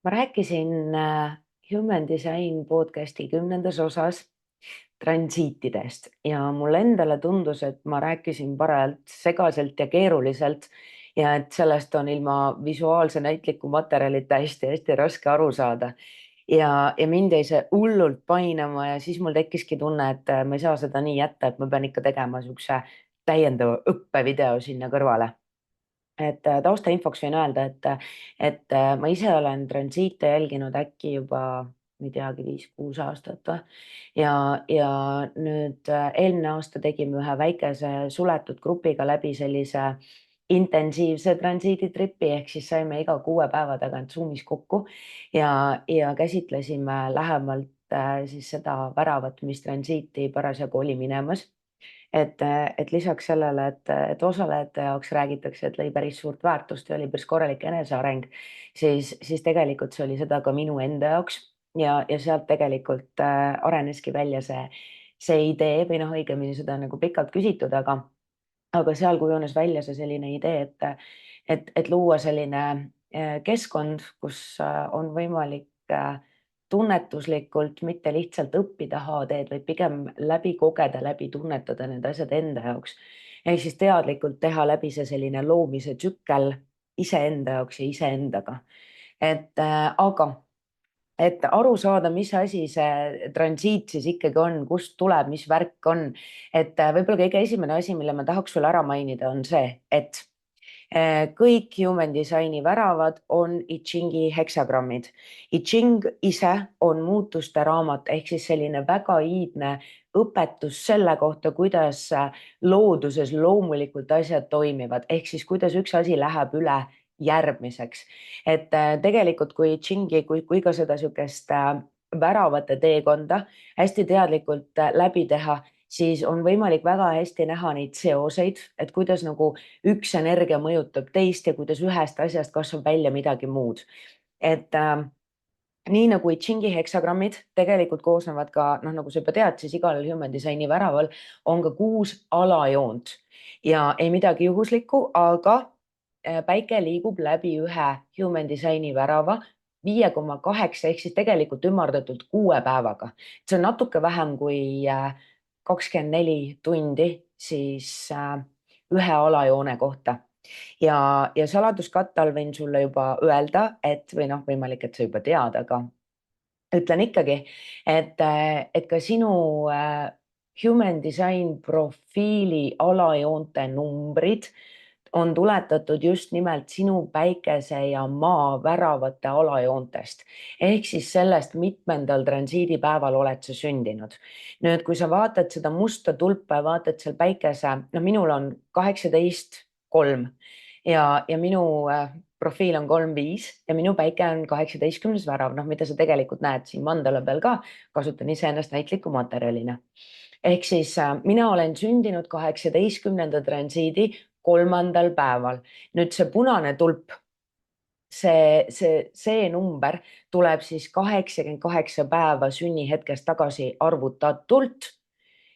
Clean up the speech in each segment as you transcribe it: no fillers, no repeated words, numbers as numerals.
Ma rääkisin Human Design podcasti 10. osas transiitidest ja mulle endale tundus, et ma rääkisin parajalt segaselt ja keeruliselt ja et sellest on ilma visuaalse näitliku materjalita hästi-hästi raske aru saada. Ja mind jäi see hullult painama ja siis mul tekkiski tunne, et ma ei saa seda nii jätta, et ma pean ikka tegema siukse täiendava õppevideo sinna kõrvale. Et taustainfoks võin öelda, et ma ise olen transiite jälginud äkki juba, ma ei teagi, 5-6 aastat või. Ja nüüd eelmine aasta tegime ühe väikese suletud grupiga läbi sellise intensiivse transiiditripi, ehk siis saime iga 6 päeva tagant Zoomis kokku ja käsitlesime lähemalt siis seda väravat, mis transiiti parasjagu oli minemas. Et lisaks sellele, et osalejate jaoks räägitakse, et lõi päris suurt väärtust ja oli päris korralik eneseareng, siis tegelikult see oli seda ka minu enda jaoks ja sealt tegelikult areneski välja see idee või noh, õigemini seda on nagu pikalt küsitud, aga seal kujunes välja see selline idee, et luua selline keskkond, kus on võimalik tunnetuslikult mitte lihtsalt õppida HD-d, vaid pigem läbi kogeda, läbi tunnetada need asjad enda jaoks. Ehk siis teadlikult teha läbi see selline loomise tsükkel iseenda jaoks ja iseendaga. Aga et aru saada, mis asi see transiit siis ikkagi on, kust tuleb, mis värk on, et võib-olla kõige esimene asi, mille ma tahaks sulle ära mainida, on see, et kõik Human Designi väravad on I Chingi heksagrammid. I Ching ise on muutuste raamat ehk siis selline väga iidne õpetus selle kohta, kuidas looduses loomulikult asjad toimivad, ehk siis kuidas üks asi läheb üle järgmiseks. Et tegelikult kui Chingi, kui ka seda sihukest väravate teekonda hästi teadlikult läbi teha, siis on võimalik väga hästi näha neid seoseid, et kuidas nagu üks energia mõjutab teist ja kuidas ühest asjast kasvab välja midagi muud. Et nii nagu I Chingi heksagrammid tegelikult koosnevad ka, noh, nagu sa juba tead, siis igal Human Designi väraval on ka 6 alajoont ja ei midagi juhuslikku, aga päike liigub läbi ühe Human Designi värava 5,8 ehk siis tegelikult ümardatult 6 päevaga. See on natuke vähem kui 24 tundi siis ühe alajoone kohta. Ja saladuskattal võin sulle juba öelda, et või noh, võimalik, et sa juba tead, aga ütlen ikkagi, et ka sinu Human Design profiili alajoonte numbrid on tuletatud just nimelt sinu päikese ja maa väravate alajoontest. Ehk siis sellest, mitmendal transiidipäeval oled sa sündinud. Nüüd, kui sa vaatad seda musta tulpa ja vaatad seal päikese, no minul on 18,3 ja minu profiil on 3,5 ja minu päike on 18. värav, noh, mida sa tegelikult näed siin mandala peal ka, kasutan iseennast näitliku materjalina. Ehk siis mina olen sündinud 18. transiidi 3. päeval. Nüüd see punane tulp, see number tuleb siis 88 päeva sünnihetkest tagasi arvutatult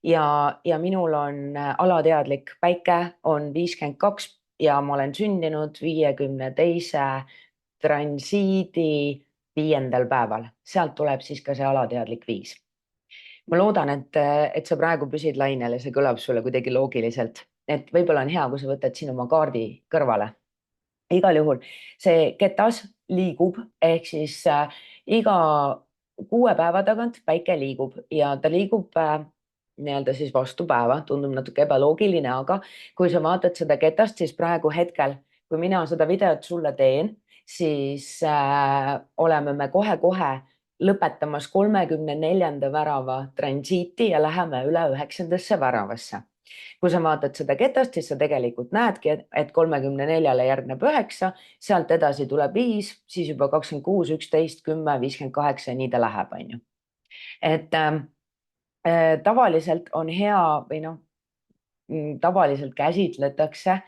ja minul on alateadlik päike on 52 ja ma olen sündinud 52. transiidi 5. päeval. Sealt tuleb siis ka see alateadlik 5. Ma loodan, et sa praegu püsid lainel ja see kõlab sulle kuidagi loogiliselt, et võib-olla on hea, kui sa võtad siin oma kaardi kõrvale. Igal juhul see ketas liigub ehk siis iga 6 päeva tagant päike liigub ja ta liigub nii-öelda siis vastu päeva, tundub natuke ebaloogiline, aga kui sa vaatad seda ketast, siis praegu hetkel, kui mina seda videot sulle teen, siis oleme me kohe-kohe lõpetamas 34. värava transiiti ja läheme üle 9. väravasse. Kui sa vaatad seda ketast, siis sa tegelikult näedki, et 34-le järgneb 9, sealt edasi tuleb 5, siis juba 26, 11, 10, 58 ja nii ta läheb, on ju. Et tavaliselt on hea või noh, tavaliselt käsitletakse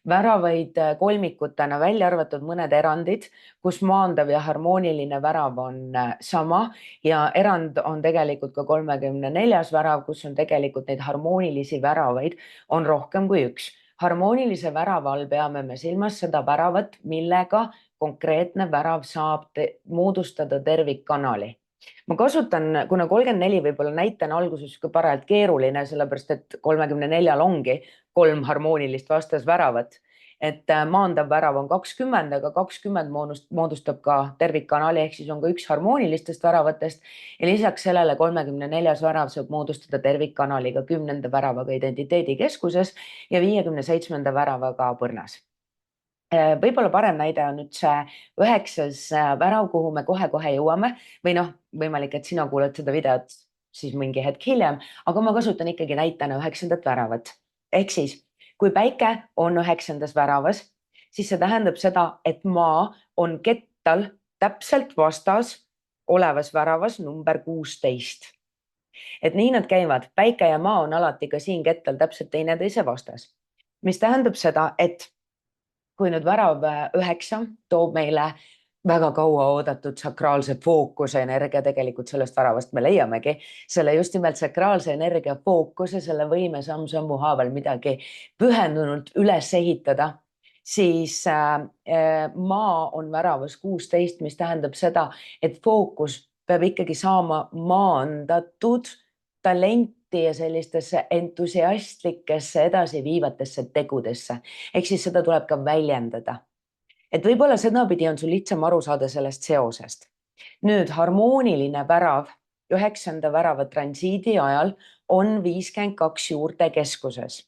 väravaid kolmikutena, välja arvatud mõned erandid, kus maandav ja harmooniline värav on sama ja erand on tegelikult ka 34. värav, kus on tegelikult neid harmoonilisi väravaid on rohkem kui üks. Harmoonilise värava all peame me silmas seda väravat, millega konkreetne värav saab moodustada tervikkanali. Ma kasutan, kuna 34 võib-olla näitena alguses parajalt keeruline, sellepärast et 34 ongi 3 harmoonilist vastasväravat. Et maandav värav on 20, aga 20 moodustab ka tervikkanali, ehk siis on ka üks harmoonilistest väravatest. Ja lisaks sellele 34 värav saab moodustada tervikkanaliga 10. väravaga identiteedikeskuses ja 57. väravaga põrnas. Võib-olla parem näide on nüüd see 9. värav, kuhu me kohe-kohe jõuame või noh, võimalik, et sina kuuled seda videot siis mingi hetk hiljem, aga ma kasutan ikkagi näitena 9. väravat. Ehk siis, kui päike on 9. väravas, siis see tähendab seda, et maa on kettal täpselt vastas olevas väravas number 16. Et nii nad käivad, päike ja maa on alati ka siin kettal täpselt teineteise vastas, mis tähendab seda, et kui nüüd värav 9 toob meile väga kaua oodatud sakraalse fookuse energia, tegelikult sellest väravast me leiamegi selle just nimelt sakraalse energia fookuse, selle võime samm-sammu haaval midagi pühendunult üles ehitada, siis maa on väravas 16, mis tähendab seda, et fookus peab ikkagi saama maandatud talenti ja sellistesse entusiastlikesse edasiviivatesse tegudesse. Ehk siis seda tuleb ka väljendada. Et võib-olla sedapidi on sul lihtsam aru saada sellest seosest. Nüüd harmooniline värav 9. värava transiidi ajal on 52 juurte keskuses.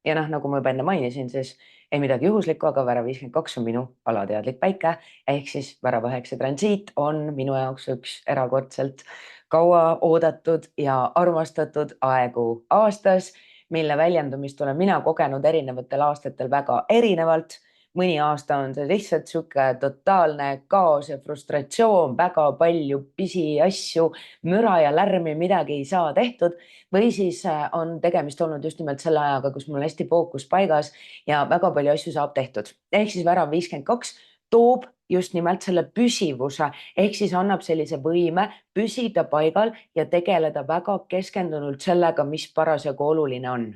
Ja noh, nagu ma juba enne mainisin, siis ei midagi juhuslikku, aga värav 52 on minu alateadlik päike, ehk siis värav 9 transiit on minu jaoks üks erakordselt kaua oodatud ja armastatud aegu aastas, mille väljendumist olen mina kogenud erinevatel aastatel väga erinevalt. Mõni aasta on see lihtsalt sihuke totaalne kaos ja frustratsioon, väga palju pisiasju, müra ja lärmi, midagi ei saa tehtud. Või siis on tegemist olnud just nimelt selle ajaga, kus mul on hästi fookus paigas ja väga palju asju saab tehtud. Ehk siis värav 52 toob just nimelt selle püsivuse, ehk siis annab sellise võime püsida paigal ja tegeleda väga keskendunult sellega, mis parasjagu oluline on.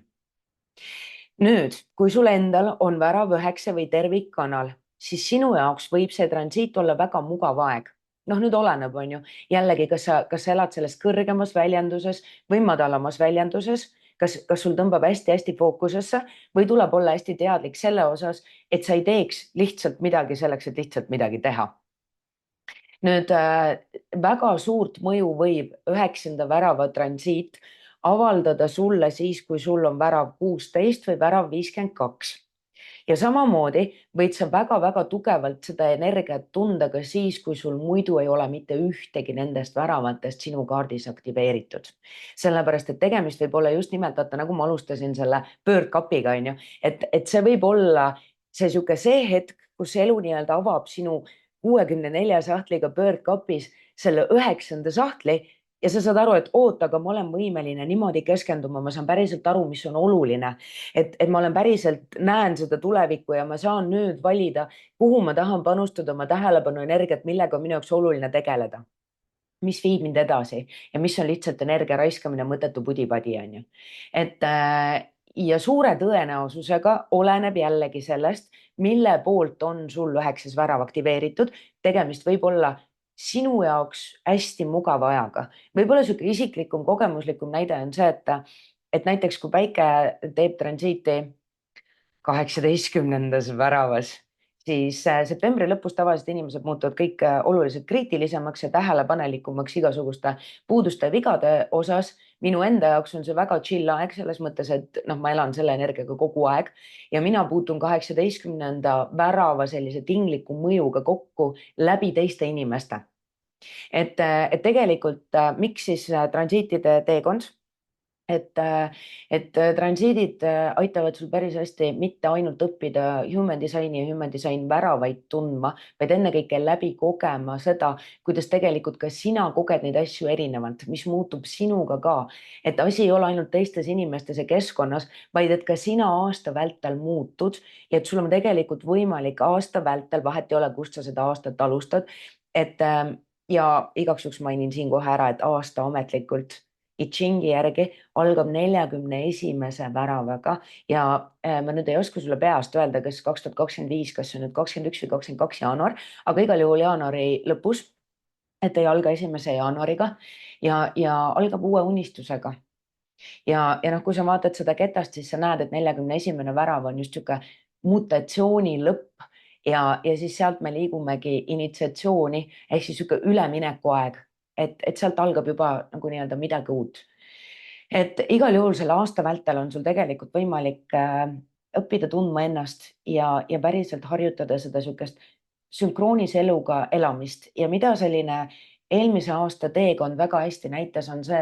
Nüüd, kui sul endal on värav 9 või tervikkanal, siis sinu jaoks võib see transiit olla väga mugav aeg. Noh, nüüd oleneb, on ju, jällegi, kas sa elad selles kõrgemas väljenduses või madalamas väljenduses, kas sul tõmbab hästi-hästi fookusesse või tuleb olla hästi teadlik selle osas, et sa ei teeks lihtsalt midagi selleks, et lihtsalt midagi teha. Nüüd väga suurt mõju võib 9. värava transiit avaldada sulle siis, kui sul on värav 16 või värav 52. Ja samamoodi võid sa väga-väga tugevalt seda energiat tunda ka siis, kui sul muidu ei ole mitte ühtegi nendest väravatest sinu kaardis aktiveeritud. Sellepärast, et tegemist võib olla just nimelt, vaata nagu ma alustasin selle pöördkapiga, on ju, et see võib olla see hetk, kus elu nii-öelda avab sinu 64 sahtliga pöördkapis selle 9. sahtli ja sa saad aru, et oot, aga ma olen võimeline niimoodi keskenduma, ma saan päriselt aru, mis on oluline, et ma olen päriselt, näen seda tulevikku ja ma saan nüüd valida, kuhu ma tahan panustada oma tähelepanu energiat, millega on minu jaoks oluline tegeleda, mis viib mind edasi ja mis on lihtsalt energia raiskamine, mõttetu pudi-padi, on ju. Ja suure tõenäosusega oleneb jällegi sellest, mille poolt on sul 9. värav aktiveeritud. Tegemist võib olla sinu jaoks hästi mugava ajaga. Võib-olla sihuke isiklikum, kogemuslikum näide on see, et näiteks kui päike teeb transiiti 18. väravas, siis septembri lõpus tavaliselt inimesed muutuvad kõik oluliselt kriitilisemaks ja tähelepanelikumaks igasuguste puuduste ja vigade osas. Minu enda jaoks on see väga chill aeg selles mõttes, et noh, ma elan selle energiaga kogu aeg ja mina puutun 18. värava sellise tingliku mõjuga kokku läbi teiste inimeste. Et tegelikult miks siis transiitide teekond? Et transiidid aitavad sul päris hästi mitte ainult õppida human design'i ja human design väravaid tundma, vaid ennekõike läbi kogema seda, kuidas tegelikult ka sina koged neid asju erinevalt, mis muutub sinuga ka. Et asi ei ole ainult teistes inimestes ja keskkonnas, vaid et ka sina aasta vältel muutud ja et sul on tegelikult võimalik aasta vältel, vahet ei ole, kust sa seda aastat alustad. Ja igaks juhuks mainin siin kohe ära, et aasta ametlikult I Chingi järgi algab 41. väravaga ja ma nüüd ei oska sulle peast öelda, kas 2025, kas see on nüüd 21 või 22 jaanuar, aga igal juhul jaanuari lõpus, et ei alga 1. jaanuariga ja algab uue unistusega. Ja noh, kui sa vaatad seda ketast, siis sa näed, et 41. värav on just niisugune mutatsiooni lõpp ja siis sealt me liigumegi initsiatsiooni ehk siis niisugune üleminekuaeg, et sealt algab juba nagu nii-öelda midagi uut. Et igal juhul selle aasta vältel on sul tegelikult võimalik õppida tundma ennast ja päriselt harjutada seda niisugust sünkroonise eluga elamist ja mida selline eelmise aasta teekond väga hästi näitas, on see,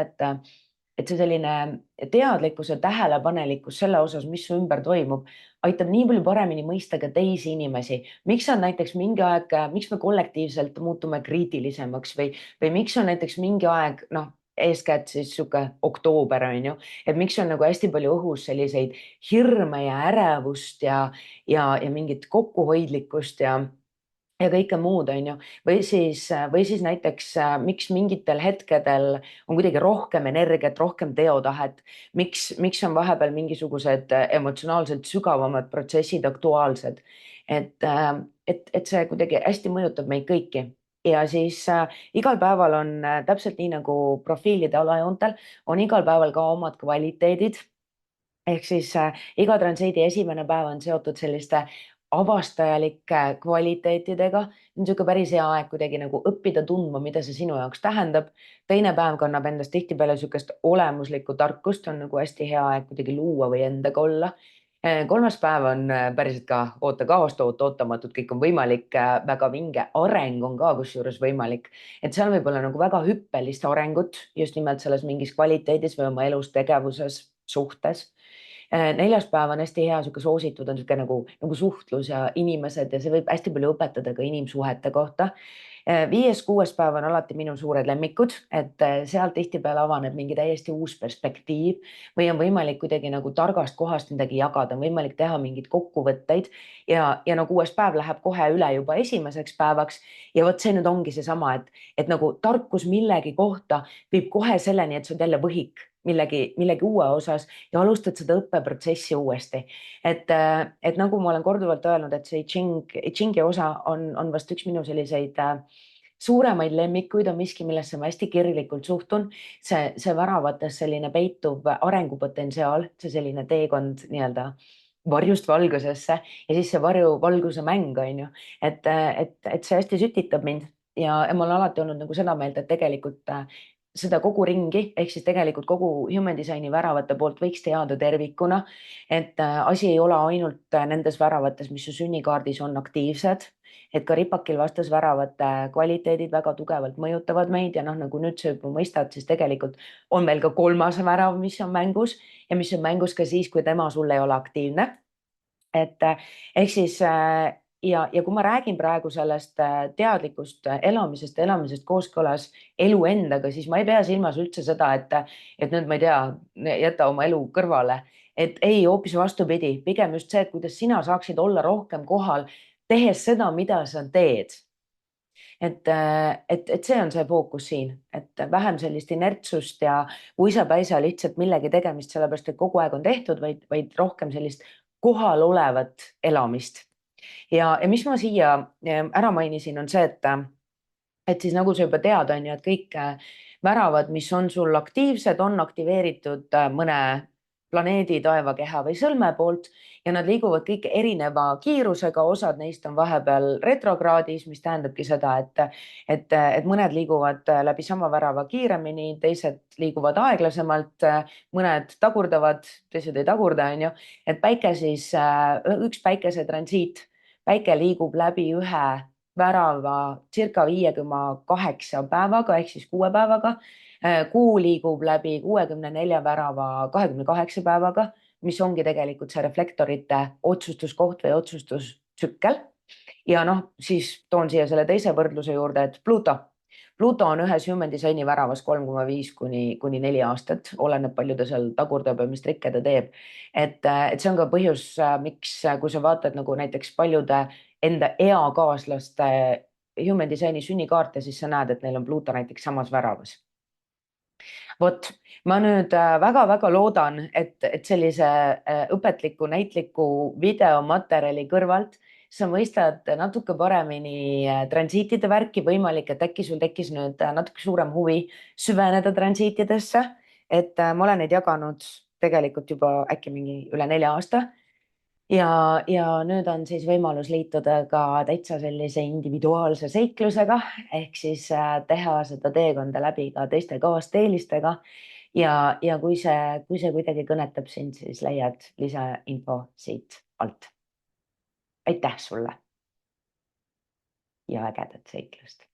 et see selline teadlikkus ja tähelepanelikkus selle osas, mis su ümber toimub, aitab nii palju paremini mõista ka teisi inimesi. Miks on näiteks mingi aeg, miks me kollektiivselt muutume kriitilisemaks või miks on näiteks mingi aeg, noh, eeskätt siis sihuke oktoober on ju, et miks on nagu hästi palju õhus selliseid hirme ja ärevust ja mingit kokkuhoidlikkust ja kõike muud, on ju, või siis näiteks, miks mingitel hetkedel on kuidagi rohkem energiat, rohkem teotahet, miks on vahepeal mingisugused emotsionaalselt sügavamad protsessid aktuaalsed. et see kuidagi hästi mõjutab meid kõiki ja siis igal päeval on täpselt nii nagu profiilide alajoontel, on igal päeval ka omad kvaliteedid. Ehk siis iga transiidi esimene päev on seotud selliste avastajalike kvaliteetidega. Niisugune päris hea aeg kuidagi nagu õppida tundma, mida see sinu jaoks tähendab. Teine päev kannab endast tihtipeale niisugust olemuslikku tarkust, on nagu hästi hea aeg kuidagi luua või endaga olla. Kolmas päev on päriselt ka oota kaost, ootamatut, kõik on võimalik, väga vinge areng on ka kusjuures võimalik. Et seal võib olla nagu väga hüppelist arengut just nimelt selles mingis kvaliteedis või oma elus, tegevuses, suhtes. Neljas päev on hästi hea, sihuke soositud on sihuke nagu suhtlus ja inimesed ja see võib hästi palju õpetada ka inimsuhete kohta. Viies, kuues päev on alati minu suured lemmikud, et seal tihtipeale avaneb mingi täiesti uus perspektiiv või on võimalik kuidagi nagu targast kohast midagi jagada, on võimalik teha mingeid kokkuvõtteid ja no kuues päev läheb kohe üle juba esimeseks päevaks. Ja vot see nüüd ongi seesama, et nagu tarkus millegi kohta viib kohe selleni, et sa oled jälle võhik millegi uue osas ja alustad seda õppeprotsessi uuesti. Et nagu ma olen korduvalt öelnud, et see Chingi osa on vast üks minu selliseid suuremaid lemmikuid, on miski, millesse ma hästi kirglikult suhtun. See väravates selline peituv arengupotentsiaal, see selline teekond nii-öelda varjust valgusesse ja siis see varju-valguse mäng on ju, et see hästi sütitab mind ja ma olen alati olnud nagu seda meelt, et tegelikult seda kogu ringi ehk siis tegelikult kogu human design'i väravate poolt võiks teada tervikuna, et asi ei ole ainult nendes väravates, mis su sünnikaardis on aktiivsed, et ka ripakil vastas väravate kvaliteedid väga tugevalt mõjutavad meid ja noh, nagu nüüd sa juba mõistad, siis tegelikult on meil ka kolmas värav, mis on mängus ja mis on mängus ka siis, kui tema sul ei ole aktiivne. Et ehk siis ja kui ma räägin praegu sellest teadlikust elamisest kooskõlas elu endaga, siis ma ei pea silmas üldse seda, et nüüd ma ei tea, jäta oma elu kõrvale, et ei, hoopis vastupidi, pigem just see, et kuidas sina saaksid olla rohkem kohal, tehes seda, mida sa teed. Et see on see fookus siin, et vähem sellist inertsust ja uisapäisa lihtsalt millegi tegemist, sellepärast et kogu aeg on tehtud, vaid rohkem sellist kohal olevat elamist. Ja mis ma siia ära mainisin, on see, et siis nagu sa juba tead, on ju, et kõik väravad, mis on sul aktiivsed, on aktiveeritud mõne planeedi, taevakeha või sõlme poolt ja nad liiguvad kõik erineva kiirusega, osad neist on vahepeal retrokraadis, mis tähendabki seda, et mõned liiguvad läbi sama värava kiiremini, teised liiguvad aeglasemalt, mõned tagurdavad, teised ei tagurda, on ju. Et päike siis, üks päikese transiit, päike liigub läbi ühe värava circa 5,8 päevaga ehk siis 6 päevaga. Kuu liigub läbi 64 värava 28 päevaga, mis ongi tegelikult see reflektorite otsustuskoht või otsustustsükkel. Ja noh, siis toon siia selle teise võrdluse juurde, et Pluto on ühes human design'i väravas 3,5 kuni 4 aastat, oleneb palju ta seal tagurdab ja mis trikke ta teeb. Et see on ka põhjus, miks, kui sa vaatad nagu näiteks paljude enda eakaaslaste human design'i sünnikaarte, siis sa näed, et neil on Pluto näiteks samas väravas. Vot, ma nüüd väga-väga loodan, et sellise õpetliku, näitliku videomaterjali kõrvalt sa mõistad natuke paremini transiitide värki, võimalik, et äkki sul tekkis nüüd natuke suurem huvi süveneda transiitidesse. Et ma olen neid jaganud tegelikult juba äkki mingi üle 4 aasta ja nüüd on siis võimalus liituda ka täitsa sellise individuaalse seiklusega ehk siis teha seda teekonda läbi ka teiste kaasteelistega. Ja kui see kuidagi kõnetab sind, siis leiad lisainfo siit alt. Aitäh sulle ja ägedat seiklust.